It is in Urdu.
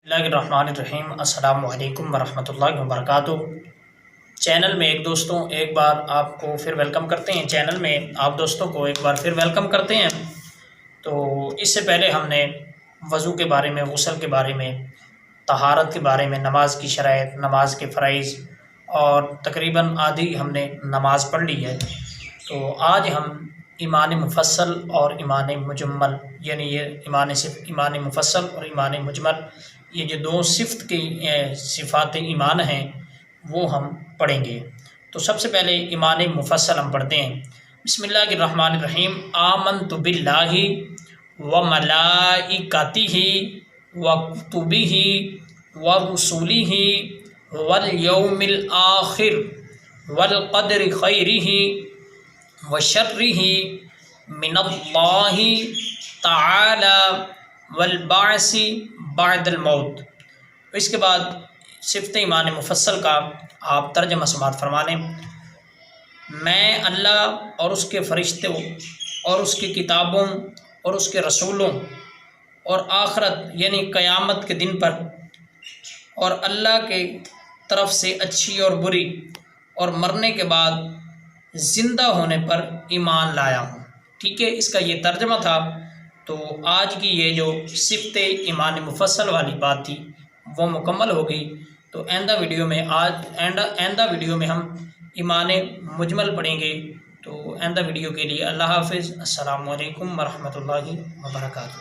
بسم اللہ الرحمن الرحیم۔ السلام علیکم ورحمۃ اللہ وبرکاتہ۔ چینل میں ایک بار آپ کو پھر ویلکم کرتے ہیں، چینل میں آپ دوستوں کو ایک بار پھر ویلکم کرتے ہیں۔ تو اس سے پہلے ہم نے وضو کے بارے میں، غسل کے بارے میں، طہارت کے بارے میں، نماز کی شرائط، نماز کے فرائض اور تقریباً آدھی ہم نے نماز پڑھ لی ہے۔ تو آج ہم ایمان مفصل اور ایمان مجمل، یعنی یہ ایمان مفصل اور ایمان مجمل، یہ جو دو صفات ایمان ہیں وہ ہم پڑھیں گے۔ تو سب سے پہلے ایمان مفصل ہم پڑھتے ہیں۔ بسم اللہ الرحمن الرحیم۔ آمنت باللہ و ملائکتہ و کتبہ و رسلہ والیوم الآخر والقدر خیرہ و شرہ من اللہ تعالی والبعث بعد الموت۔ اس کے بعد صفت ایمان مفصل کا آپ ترجمہ سماعت فرما لیں۔ میں اللہ اور اس کے فرشتوں اور اس کی کتابوں اور اس کے رسولوں اور آخرت یعنی قیامت کے دن پر اور اللہ کے طرف سے اچھی اور بری اور مرنے کے بعد زندہ ہونے پر ایمان لایا ہوں۔ ٹھیک ہے، اس کا یہ ترجمہ تھا۔ تو آج کی یہ جو صفت ایمان مفصل والی بات تھی وہ مکمل ہو گئی۔ تو آئندہ ویڈیو میں ہم ایمان مجمل پڑھیں گے۔ تو آئندہ ویڈیو کے لیے اللہ حافظ۔ السلام علیکم ورحمۃ اللہ وبرکاتہ۔